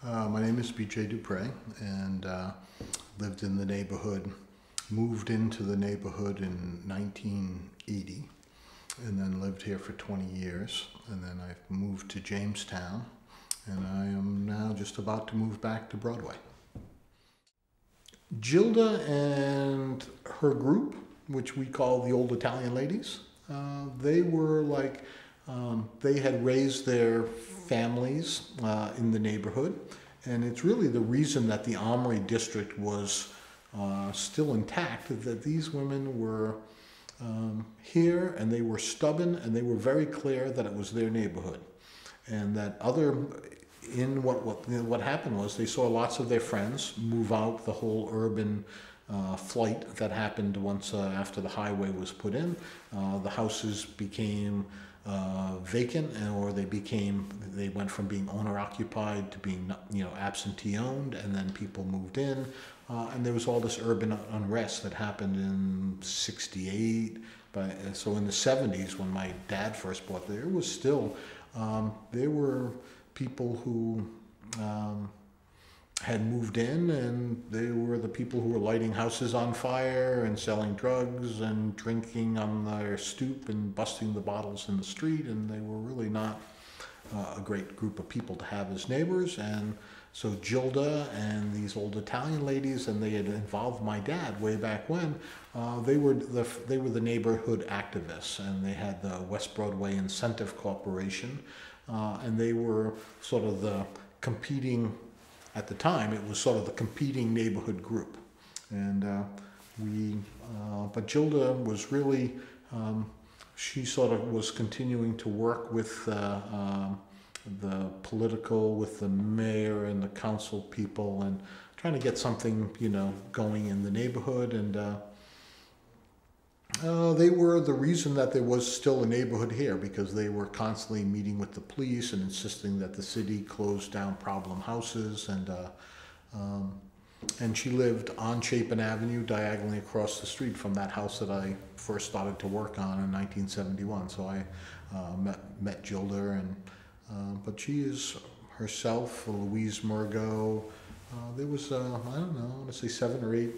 My name is B.J. Dupre, and lived in the neighborhood, moved into the neighborhood in 1980, and then lived here for 20 years. And then I've moved to Jamestown, and I am now just about to move back to Broadway. Gilda and her group, which we call the Old Italian Ladies, they were like, they had raised their families in the neighborhood, and it's really the reason that the Armory district was still intact, that these women were here, and they were stubborn, and they were very clear that it was their neighborhood, and that what happened was they saw lots of their friends move out. The whole urban flight that happened once after the highway was put in, the houses became vacant, or they went from being owner occupied to being, absentee owned, and then people moved in, and there was all this urban unrest that happened in '68. So in the '70s, when my dad first bought there, was still there were people who had moved in, and they were the people who were lighting houses on fire and selling drugs and drinking on their stoop and busting the bottles in the street, and they were really not a great group of people to have as neighbors. And so Gilda and these Old Italian Ladies, and they had involved my dad way back when, they were the neighborhood activists, and they had the West Broadway Incentive Corporation, and they were sort of the competing. At the time, it was sort of the competing neighborhood group, and but Gilda was really, she sort of was continuing to work with the mayor and the council people, and trying to get something, going in the neighborhood, and they were the reason that there was still a neighborhood here, because they were constantly meeting with the police and insisting that the city close down problem houses. And she lived on Chapin Avenue, diagonally across the street from that house that I first started to work on in 1971. So I met Gilda, and but she is herself, Louise Murgo. There was, I don't know, I want to say 7 or 8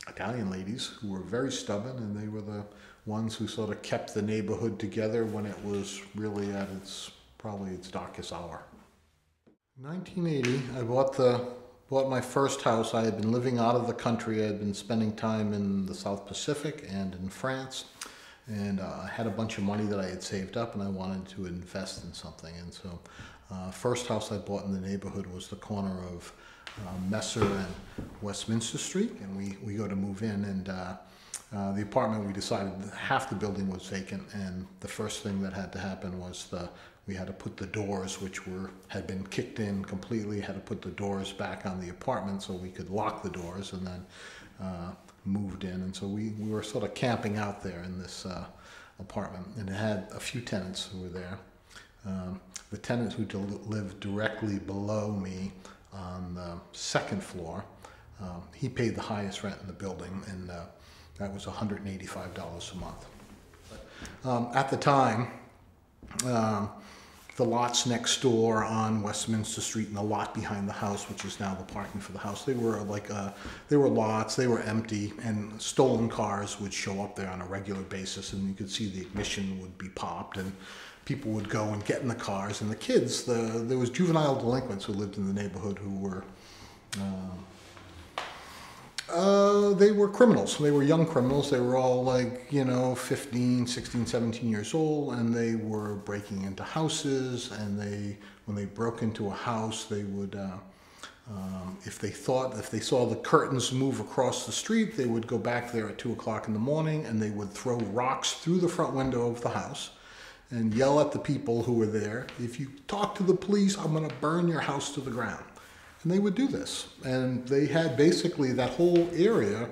Italian ladies who were very stubborn, and they were the ones who sort of kept the neighborhood together when it was really at probably its darkest hour. In 1980, I bought my first house. I had been living out of the country. I had been spending time in the South Pacific and in France, and I had a bunch of money that I had saved up, and I wanted to invest in something. And so first house I bought in the neighborhood was the corner of Messer and Westminster Street, and we go to move in, and the apartment, we decided half the building was vacant, and the first thing that had to happen was we had to put the doors, which had been kicked in completely, had to put the doors back on the apartment so we could lock the doors, and then moved in. And so we were sort of camping out there in this apartment, and it had a few tenants who were there. The tenant who lived directly below me on the second floor, he paid the highest rent in the building, and that was $185 a month. At the time, the lots next door on Westminster Street and the lot behind the house, which is now the parking for the house, they were lots, they were empty, and stolen cars would show up there on a regular basis, and you could see the ignition would be popped, and people would go and get in the cars, and the kids, there was juvenile delinquents who lived in the neighborhood who were, they were criminals. They were young criminals. They were all like, 15, 16, 17 years old, and they were breaking into houses, and when they broke into a house, they would, if they saw the curtains move across the street, they would go back there at 2 o'clock in the morning, and they would throw rocks through the front window of the house and yell at the people who were there, "If you talk to the police, I'm going to burn your house to the ground." And they would do this. And they had basically that whole area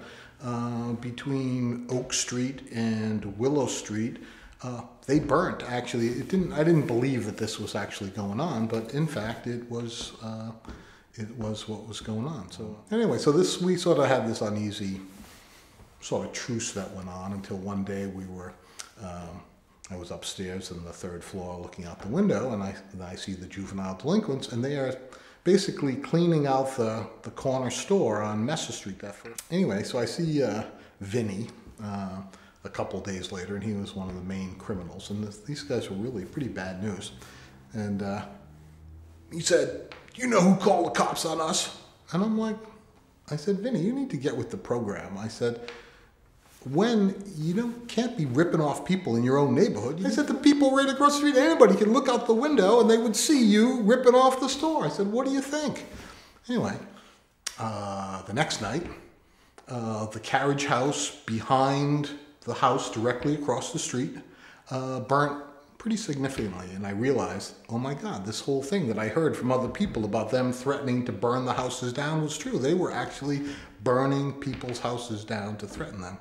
between Oak Street and Willow Street, they burnt. Actually, I didn't believe that this was actually going on, but in fact it was what was going on. So anyway, we sort of had this uneasy sort of truce that went on until one day I was upstairs on the 3rd floor looking out the window, and I see the juvenile delinquents, and they are basically cleaning out the corner store on Messer Street. Anyway, so I see Vinny a couple days later, and he was one of the main criminals. And these guys were really pretty bad news. And he said, "You know who called the cops on us?" And I'm like, I said, "Vinny, you need to get with the program." I said, "When you can't be ripping off people in your own neighborhood." I said, "The people right across the street, anybody can look out the window and they would see you ripping off the store." I said, "What do you think?" Anyway, the next night, the carriage house behind the house directly across the street burnt pretty significantly. And I realized, oh my God, this whole thing that I heard from other people about them threatening to burn the houses down was true. They were actually burning people's houses down to threaten them.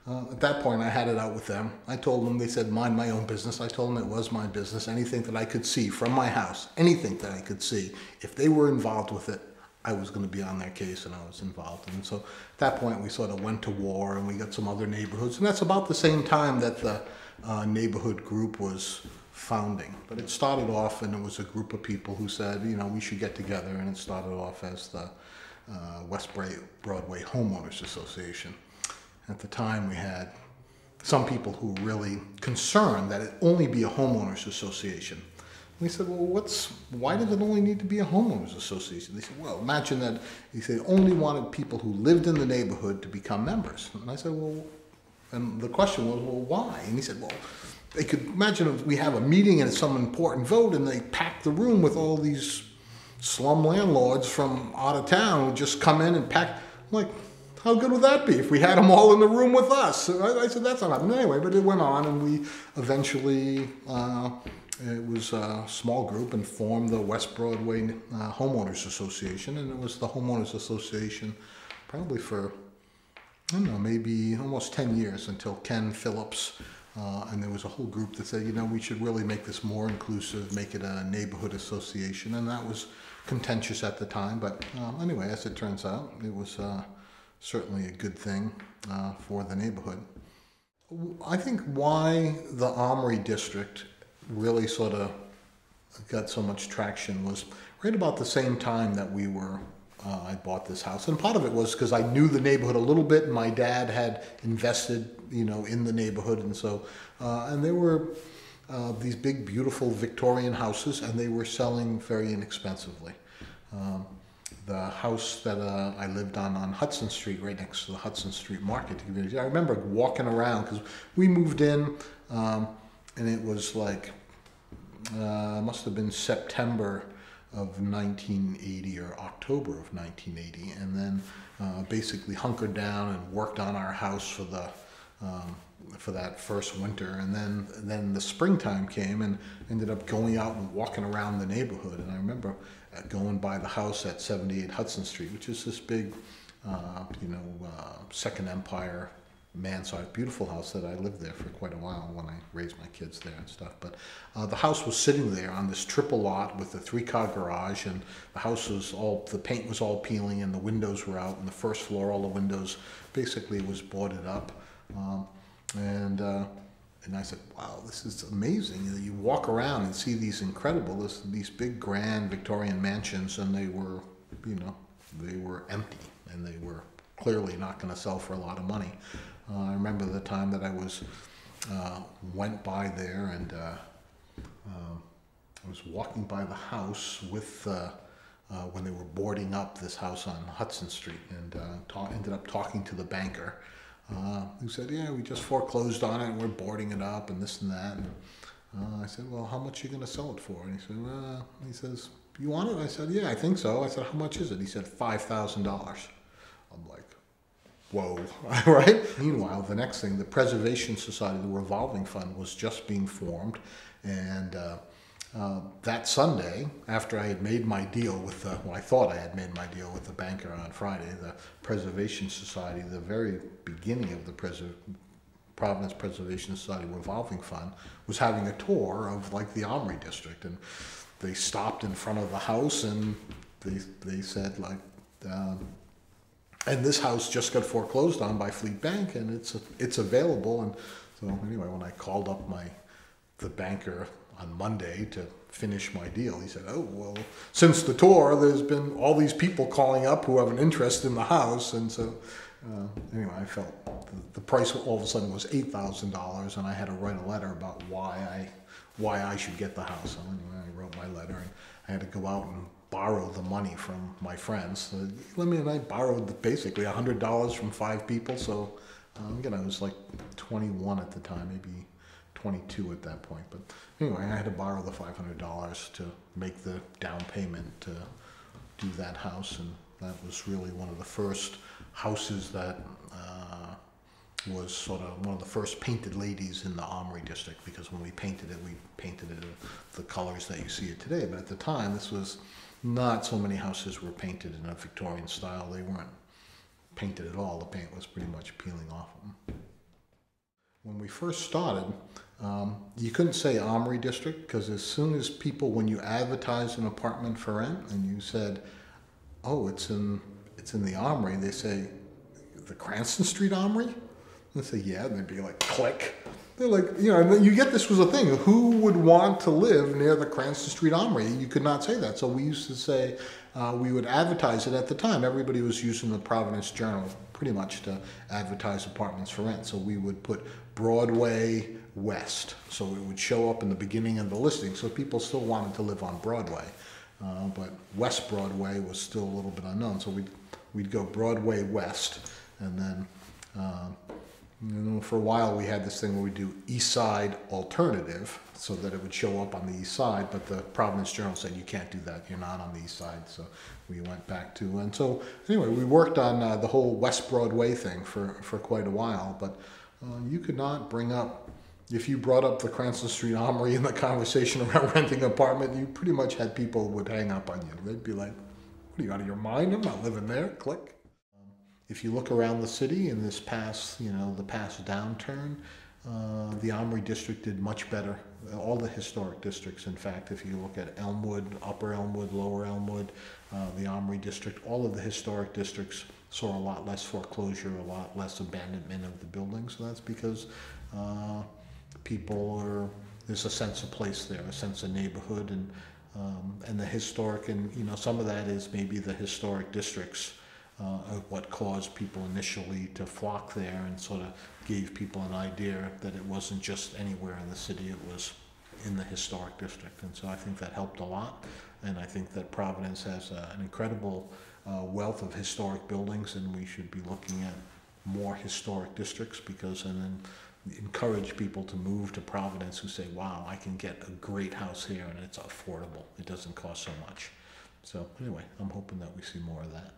At that point, I had it out with them. I told them, they said, mind my own business. I told them it was my business. Anything that I could see from my house, anything that I could see, if they were involved with it, I was going to be on their case, and I was involved. And so at that point, we sort of went to war, and we got some other neighborhoods. And that's about the same time that the neighborhood group was founding. But it started off, and it was a group of people who said, we should get together. And it started off as the West Broadway Homeowners Association. At the time, we had some people who were really concerned that it only be a homeowners association. We said, well, why does it only need to be a homeowners association? They said, well, imagine that they only wanted people who lived in the neighborhood to become members. And I said, well, and the question was, well, why? And he said, well, they could imagine if we have a meeting and it's some important vote and they pack the room with all these slum landlords from out of town who just come in and pack. I'm like, how good would that be if we had them all in the room with us? So I said, that's not happening anyway, but it went on, and we eventually, it was a small group and formed the West Broadway Homeowners Association, and it was the Homeowners Association probably for, I don't know, maybe almost 10 years until Ken Phillips, and there was a whole group that said, we should really make this more inclusive, make it a neighborhood association, and that was contentious at the time, but anyway, as it turns out, it was certainly a good thing for the neighborhood. I think why the Armory District really sort of got so much traction was right about the same time that I bought this house. And part of it was because I knew the neighborhood a little bit, and my dad had invested, in the neighborhood. And so, and there were these big, beautiful Victorian houses, and they were selling very inexpensively. The house that I lived on Hudson Street, right next to the Hudson Street Market community. I remember walking around because we moved in, and it was like, must have been September of 1980 or October of 1980, and then basically hunkered down and worked on our house for that first winter, and then the springtime came and ended up going out and walking around the neighborhood. And I remember going by the house at 78 Hudson Street, which is this big, Second Empire mansard, beautiful house that I lived there for quite a while when I raised my kids there and stuff. But the house was sitting there on this triple lot with a 3-car garage, and the house was the paint was all peeling, and the windows were out, and the first floor, all the windows basically was boarded up. And I said, wow, this is amazing. You walk around and see these these big grand Victorian mansions, and they were, they were empty, and they were clearly not going to sell for a lot of money. I remember the time that I went by there, and I was walking by the house with, when they were boarding up this house on Hudson Street, and ended up talking to the banker. Who said, yeah, we just foreclosed on it and we're boarding it up and this and that. And I said, well, how much are you going to sell it for? And he said, he says, you want it? I said, yeah, I think so. I said, how much is it? He said, $5,000. I'm like, whoa, right? Meanwhile, the next thing, the Preservation Society, the revolving fund, was just being formed. And that Sunday, after I had made my deal with I thought I had made my deal with the banker on Friday, the Preservation Society, the very beginning of the Providence Preservation Society revolving fund, was having a tour of like the Armory District, and they stopped in front of the house and they said like, and this house just got foreclosed on by Fleet Bank, and it's available. And so anyway, when I called up the banker on Monday to finish my deal. He said, "Oh, well, since the tour, there's been all these people calling up who have an interest in the house." And so anyway, I felt the price all of a sudden was $8,000, and I had to write a letter about why I should get the house. So anyway, I wrote my letter, and I had to go out and borrow the money from my friends. I borrowed basically $100 from 5 people. So again, I was like 21 at the time, maybe 22 at that point. But anyway, I had to borrow the $500 to make the down payment to do that house, and that was really one of the first houses that was sort of one of the first painted ladies in the Armory district, because when we painted it the colors that you see it today. But at the time, this was not so many houses were painted in a Victorian style. They weren't painted at all. The paint was pretty much peeling off them. When we first started, you couldn't say Armory District, because as soon as people, when you advertised an apartment for rent and you said, "Oh, it's in the Armory," they say, "The Cranston Street Armory?" They say, "Yeah," and they'd be like, click. They're like, and you get this was a thing. Who would want to live near the Cranston Street Armory? You could not say that. So we used to say, we would advertise it at the time. Everybody was using the Providence Journal pretty much to advertise apartments for rent. So we would put Broadway West. So it would show up in the beginning of the listing. So people still wanted to live on Broadway. But West Broadway was still a little bit unknown. So we'd go Broadway West, and then for a while we had this thing where we do East Side Alternative, so that it would show up on the East Side, but the Providence Journal said you can't do that, you're not on the East Side. So we went back to, and so anyway, we worked on the whole West Broadway thing for quite a while, but you could not bring up, if you brought up the Cranston Street Armory in the conversation around renting an apartment, you pretty much had people would hang up on you. They'd be like, "What, are you out of your mind? I'm not living there." Click. If you look around the city in this past, the past downturn, the Armory District did much better. All the historic districts, in fact, if you look at Elmwood, Upper Elmwood, Lower Elmwood, the Armory District, all of the historic districts saw a lot less foreclosure, a lot less abandonment of the buildings. So that's because there's a sense of place there, a sense of neighborhood, and the historic, and some of that is maybe the historic districts of what caused people initially to flock there, and sort of gave people an idea that it wasn't just anywhere in the city, it was in the historic district. And so I think that helped a lot, and I think that Providence has an incredible wealth of historic buildings, and we should be looking at more historic districts, and then encourage people to move to Providence who say, "Wow, I can get a great house here and it's affordable. It doesn't cost so much." So anyway, I'm hoping that we see more of that.